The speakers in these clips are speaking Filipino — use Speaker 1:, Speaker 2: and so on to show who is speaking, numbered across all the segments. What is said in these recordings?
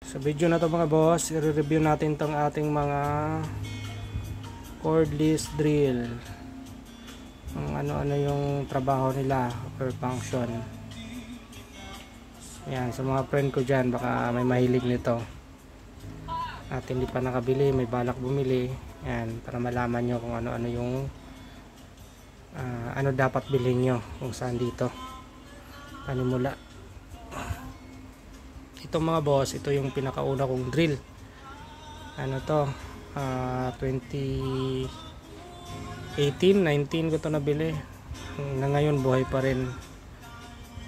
Speaker 1: Sa video na to mga boss, i-review natin tong ating mga cordless drill. Ang ano-ano yung trabaho nila per function. Yan, sa mga friend ko dyan, baka may mahilig nito at hindi pa nakabili, may balak bumili. Yan, para malaman nyo kung ano-ano yung ano dapat bilhin nyo kung saan dito panimula. Ito mga boss, ito yung pinakauna kong drill. Ano to, 2018, 19 ko to nabili. Na ngayon buhay pa rin.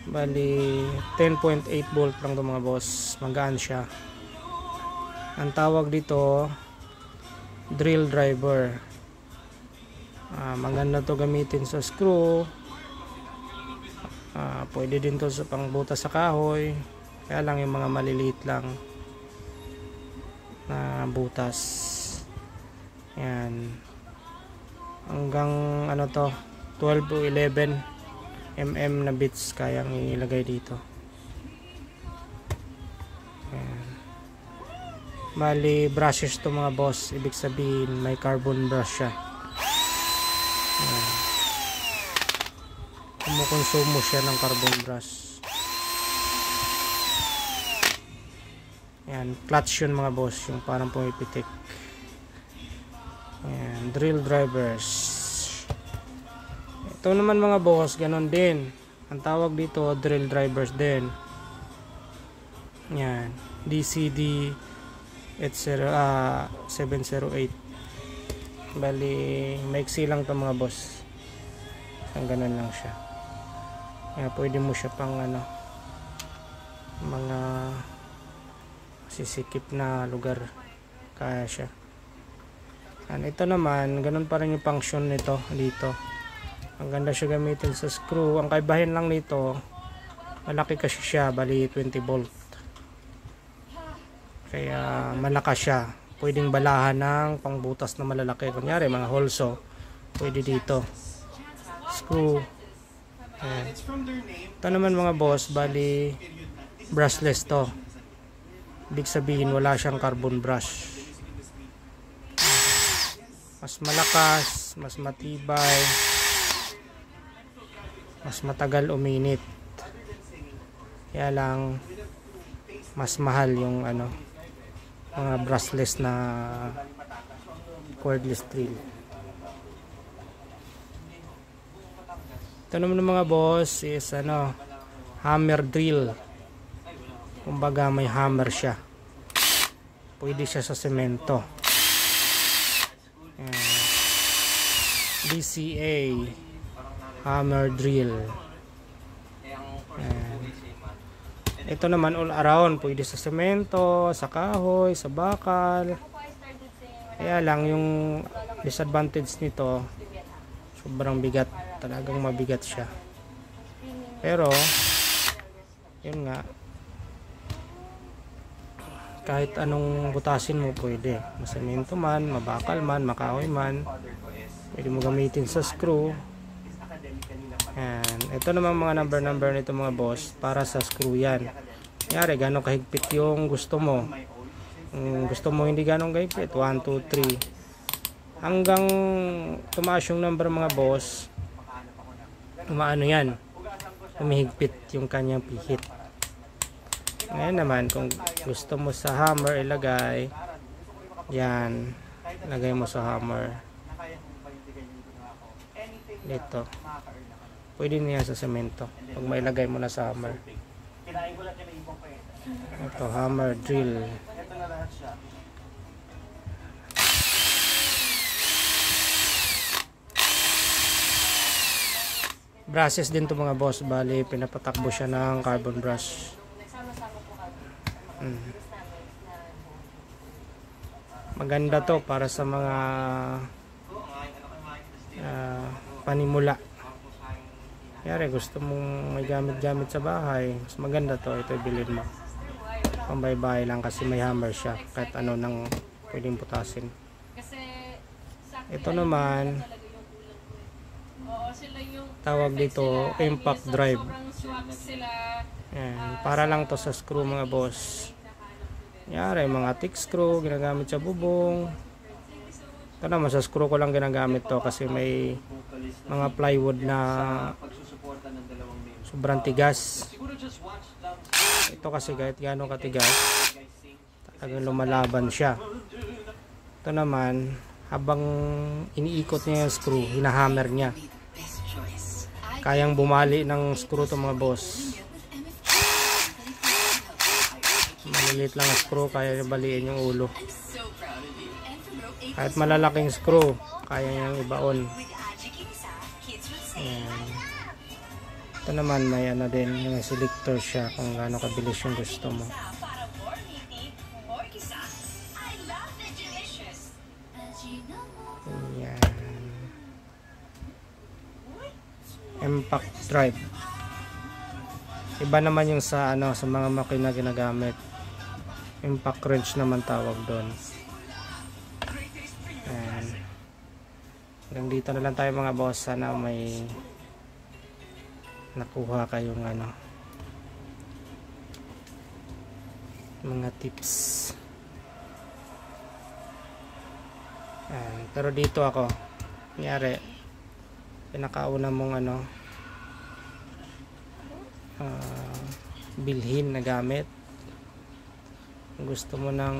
Speaker 1: Bali 10.8 volt lang to mga boss. Magaan siya. Ang tawag dito drill driver. Maganda to gamitin sa screw. Pwede din to sa pangbutas sa kahoy. Kaya lang yung mga maliliit lang na butas. Yan. Hanggang ano to, 12 o 11 mm na bits kayang ilagay dito. Yan. Bali brushes to mga boss. Ibig sabihin may carbon brush siya. Yan. Kumukonsumo siya ng carbon brush. Yan, clutch yun mga boss, yung parang pumipitik. Yan, drill drivers. Ito naman mga boss, ganon din. Ang tawag dito, drill drivers din. Yan, DCD 708. Bali, maiksi lang to mga boss. Ang ganon lang siya. Yan, pwede mo siya pang ano, mga sisikip na lugar, kaya siya. Ito naman, ganun pa rin yung function nito dito. Ang ganda siya gamitin sa screw. Ang kaibahin lang nito, malaki kasi siya, bali 20 volt. Kaya malakas siya. Pwedeng balahan ng pangbutas na malalaki. Kunyari mga holso, pwede dito. Screw. Ayan. Ito naman mga boss, bali brushless to. Ibig sabihin wala siyang carbon brush. Mas malakas, mas matibay, mas matagal uminit. Kaya lang mas mahal yung ano, mga brushless na cordless drill. Ito naman ng mga boss is ano, hammer drill. Kumbaga may hammer siya. Pwede siya sa semento. DCA hammer drill. Ito naman all around. Pwede sa semento, sa kahoy, sa bakal. Kaya lang yung disadvantage nito, sobrang bigat. Talagang mabigat siya. Pero yun nga, kahit anong butasin mo pwede. Masemento man, mabakal man, makahoy man. Pwede mo gamitin sa screw. Yan. Ito naman mga number nito mga boss. Para sa screw yan. Kunyari, gano'ng kahigpit yung gusto mo. Gusto mo hindi gano'ng kahigpit. 1, 2, 3. Hanggang tumaas yung number mga boss. Umaano yan. Umihigpit yung kanyang pihit. Ngayon naman, kung gusto mo sa hammer ilagay, yan, lagay mo sa hammer dito. Pwede niya sa semento pag mailagay mo na sa hammer. Ito, hammer drill. Brushes din to mga boss. Bali, pinapatakbo siya ng carbon brush. Maganda to para sa mga panimula. Kaya gusto mong may gamit-gamit sa bahay, mas maganda to. Ito ibilin mo. Pambay-bahay lang kasi may hammer siya. Kahit ano nang pwedeng putasin. Ito naman, tawag dito impact drive. Ayan, para lang to sa screw mga boss. Yari, mga thick screw, ginagamit sa bubong. Ito naman, sa screw ko lang ginagamit to kasi may mga plywood na sobrang tigas. Ito kasi kahit gaano katigas, talagang lumalaban siya. Ito naman, habang iniikot niya yung screw, hinahammer niya. Kayang bumali ng screw to mga boss. Malilit lang ang screw, kaya baliin yung ulo. Kahit malalaking screw, kaya niyang ibaon. Ayan. Ito naman may ano din, may selector siya kung gaano kabilis yung gusto mo. Ayan. Impact drive. Iba naman yung sa ano, sa mga makina ginagamit. Impact wrench naman tawag doon. Ayan. Hanggang dito na lang tayo mga boss. Sana may nakuha kayong ano, mga tips. Ayan. Pero dito ako, nangyari, pinakauna mong ano, bilhin na gamit. Gusto mo ng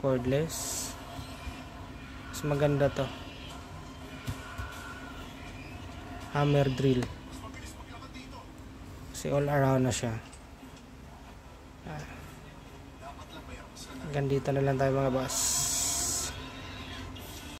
Speaker 1: cordless, mas maganda to, hammer drill, kasi all around na siya. Hanggang dito na lang tayo mga boss.